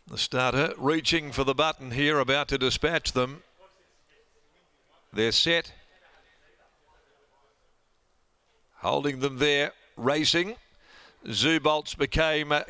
The starter reaching for the button here, about to dispatch them. They're set. Holding them there, racing. ZOUBOLTZ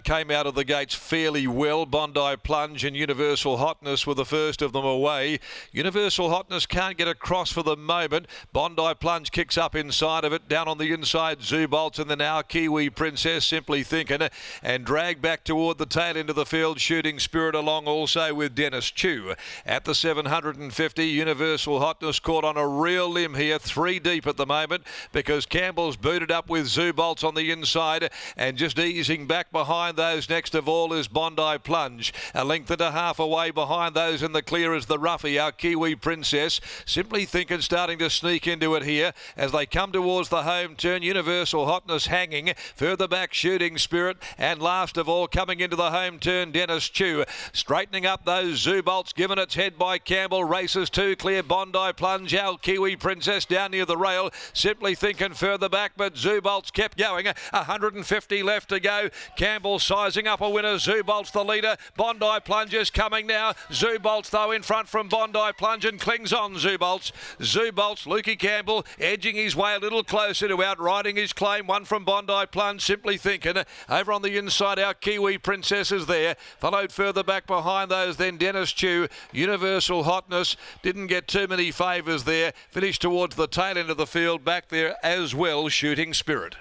came out of the gates fairly well. Bondi Plunge and Universal Hotness were the first of them away. Universal Hotness can't get across for the moment. Bondi Plunge kicks up inside of it. Down on the inside, ZOUBOLTZ, and then our Kiwi Princess, Simply Thinking, and drag back toward the tail end of the field. Shooting Spirit along also with Dennis Chew. At the 750, Universal Hotness caught on a real limb here, 3 deep at the moment, because Campbell's booted up with ZOUBOLTZ on the inside. And just easing back behind those next of all is Bondi Plunge. A length and a half away behind those in the clear is the roughie, our Kiwi Princess. Simply Thinking starting to sneak into it here as they come towards the home turn. Universal Hotness hanging. Further back, Shooting Spirit. And last of all, coming into the home turn, Dennis Chew. Straightening up those ZOUBOLTZ, given its head by Campbell. Races 2 clear. Bondi Plunge, our Kiwi Princess down near the rail. Simply Thinking further back, but ZOUBOLTZ kept going. 150 left to go. Campbell sizing up a winner. ZOUBOLTZ the leader. Bondi Plunge is coming now. ZOUBOLTZ though in front from Bondi Plunge and clings on ZOUBOLTZ. ZOUBOLTZ, Lukey Campbell edging his way a little closer to outriding his claim. One from Bondi Plunge, Simply Thinking. Over on the inside, our Kiwi Princess is there. Followed further back behind those then Dennis Chew. Universal Hotness didn't get too many favours there. Finished towards the tail end of the field. Back there as well, Shooting Spirit.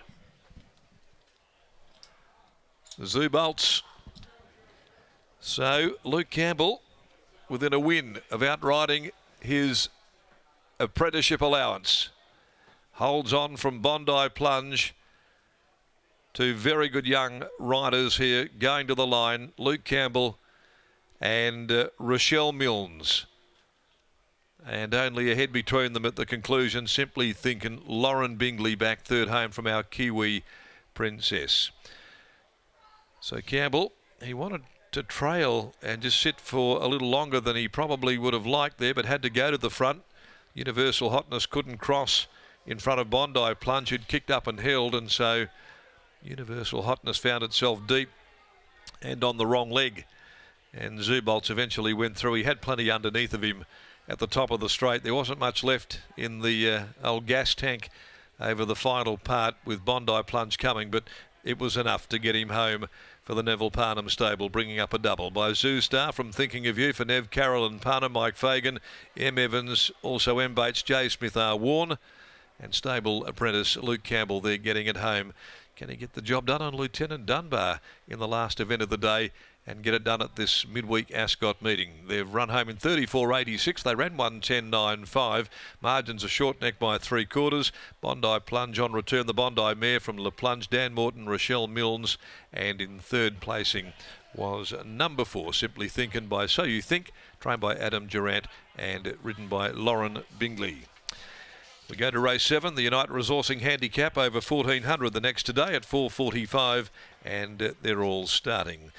ZOUBOLTZ. So Luke Campbell within a win of outriding his apprenticeship allowance. Holds on from Bondi Plunge. 2 very good young riders here going to the line. Luke Campbell and Rochelle Milnes. And only a head between them at the conclusion. Simply Thinking, Lauren Bingley back third home from our Kiwi Princess. So Campbell, he wanted to trail and just sit for a little longer than he probably would have liked there, but had to go to the front. Universal Hotness couldn't cross in front of Bondi Plunge, who'd kicked up and held, and so Universal Hotness found itself deep and on the wrong leg. And ZOUBOLTZ eventually went through. He had plenty underneath of him at the top of the straight. There wasn't much left in the old gas tank over the final part with Bondi Plunge coming, but it was enough to get him home for the Neville Parnham stable, bringing up a double by Zoo Star from Thinking of You for Nev Carroll and Parnham, Mike Fagan, M. Evans, also M. Bates, J. Smith R. Warren, and stable apprentice Luke Campbell there getting it home. Can he get the job done on Lieutenant Dunbar in the last event of the day and get it done at this midweek Ascot meeting? They've run home in 34.86. They ran 1:10.95. Margins are short neck by 3/4. Bondi Plunge on return. The Bondi mare from La Plunge, Dan Morton, Rochelle Milnes, and in third placing was number 4, Simply Thinking by So You Think, trained by Adam Durant and ridden by Lauren Bingley. We go to race 7, the United Resourcing Handicap over 1400 the next today at 4:45, and they're all starting.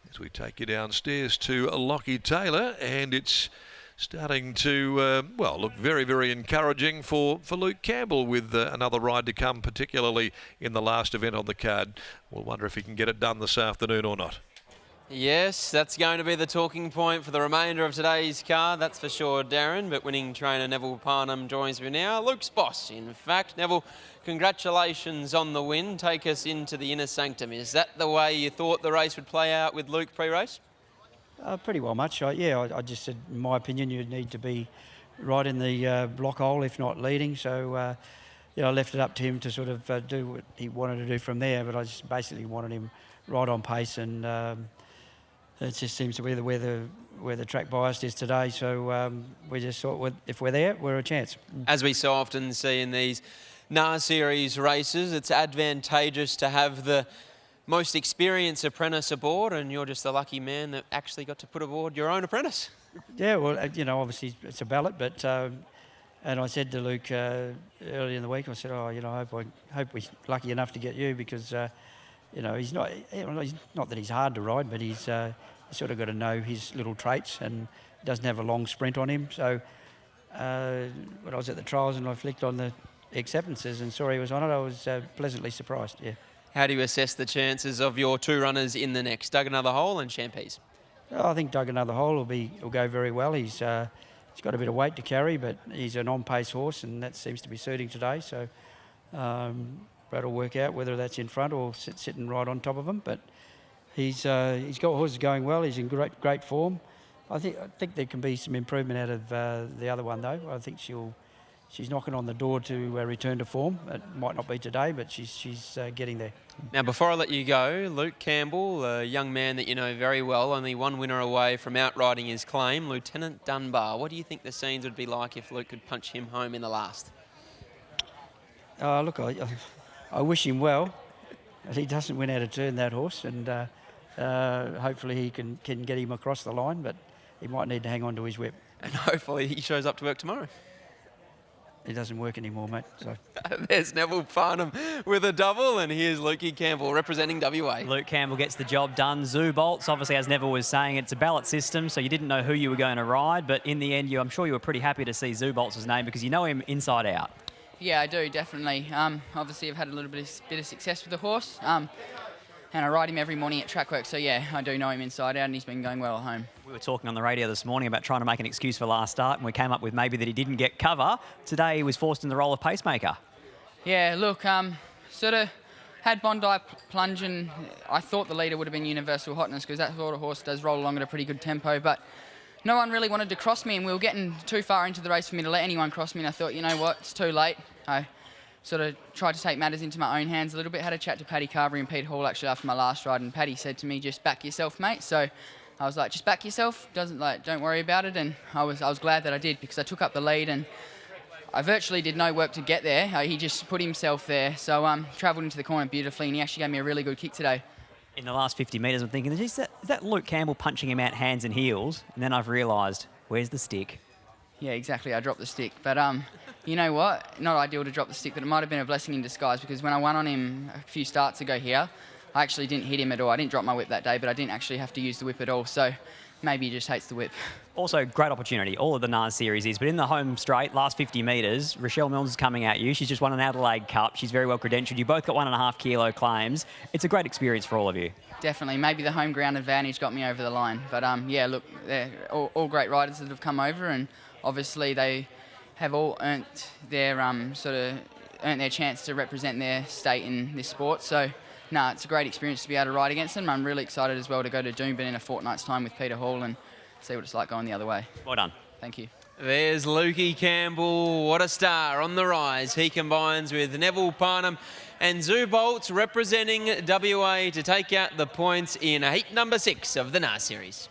As we take you downstairs to Lockie Taylor, and it's starting to, well, look very, very encouraging for Luke Campbell with another ride to come, particularly in the last event on the card. We'll wonder if he can get it done this afternoon or not. Yes, that's going to be the talking point for the remainder of today's card, that's for sure, Darren. But winning trainer Neville Parnham joins me now. Luke's boss, in fact. Neville, congratulations on the win. Take us into the inner sanctum. Is that the way you thought the race would play out with Luke pre-race? Pretty well much. I just said, in my opinion, you'd need to be right in the block hole, if not leading. So, I left it up to him to sort of do what he wanted to do from there. But I just basically wanted him right on pace, and it just seems to be where the track bias is today. So we just thought, if we're there, we're a chance. As we so often see in these NAR Series races, it's advantageous to have the most experienced apprentice aboard, and you're just the lucky man that actually got to put aboard your own apprentice. Yeah, well, obviously it's a ballot, but and I said to Luke early in the week, I said, I hope we're lucky enough to get you, because he's not that he's hard to ride, but he's sort of got to know his little traits and doesn't have a long sprint on him. So when I was at the trials and I flicked on the acceptances and saw he was on it, I was pleasantly surprised, yeah. How do you assess the chances of your 2 runners in the next? Dug Another Hole and Champese? Oh, I think dug another hole will go very well. He's got a bit of weight to carry, but he's an on-pace horse, and that seems to be suiting today. So that'll work out whether that's in front or sitting right on top of him. But he's got horses going well. He's in great form. I think there can be some improvement out of the other one though. I think she's knocking on the door to return to form. It might not be today, but she's getting there. Now, before I let you go, Luke Campbell, a young man that you know very well, only one winner away from outriding his claim, Lieutenant Dunbar. What do you think the scenes would be like if Luke could punch him home in the last? Look, I wish him well. He doesn't win out of turn, that horse, and hopefully he can get him across the line, but he might need to hang on to his whip. And hopefully he shows up to work tomorrow. It doesn't work anymore, mate. So. There's Neville Farnham with a double, and here's Lukey Campbell representing WA. Luke Campbell gets the job done. ZOUBOLTZ, obviously, as Neville was saying, it's a ballot system, so you didn't know who you were going to ride, but in the end, I'm sure you were pretty happy to see ZOUBOLTZ's name because you know him inside out. Yeah, I do, definitely. Obviously, I've had a little bit of success with the horse, and I ride him every morning at track work, so yeah, I do know him inside out, and he's been going well at home. We were talking on the radio this morning about trying to make an excuse for last start, and we came up with maybe that he didn't get cover. Today, he was forced in the role of pacemaker. Yeah, look, sort of had Bondi plunge, and I thought the leader would have been Universal Hotness because that sort of horse does roll along at a pretty good tempo, but no one really wanted to cross me, and we were getting too far into the race for me to let anyone cross me, and I thought, you know what, it's too late. I sort of tried to take matters into my own hands a little bit. Had a chat to Paddy Carvery and Pete Hall actually after my last ride, and Paddy said to me, just back yourself, mate. So I was like, just back yourself, don't worry about it, and I was glad that I did because I took up the lead, and I virtually did no work to get there. He just put himself there, so travelled into the corner beautifully, and he actually gave me a really good kick today. In the last 50 metres, I'm thinking, is that Luke Campbell punching him out hands and heels? And then I've realised, where's the stick? Yeah, exactly. I dropped the stick. But you know what? Not ideal to drop the stick, but it might have been a blessing in disguise because when I won on him a few starts ago here, I actually didn't hit him at all. I didn't drop my whip that day, but I didn't actually have to use the whip at all. So maybe he just hates the whip. Also, great opportunity. All of the NAS series is, but in the home straight, last 50 metres, Rochelle Milnes is coming at you. She's just won an Adelaide Cup. She's very well credentialed. You both got 1.5 kilo claims. It's a great experience for all of you. Definitely. Maybe the home ground advantage got me over the line. But yeah, look, they're all great riders that have come over, and obviously they have all earned their chance to represent their state in this sport. So, no, it's a great experience to be able to ride against them. I'm really excited as well to go to Doomben in a fortnight's time with Peter Hall and see what it's like going the other way. Well done. Thank you. There's Lukey Campbell, what a star on the rise. He combines with Neville Farnham and ZOUBOLTZ representing WA to take out the points in heat number 6 of the NAS series.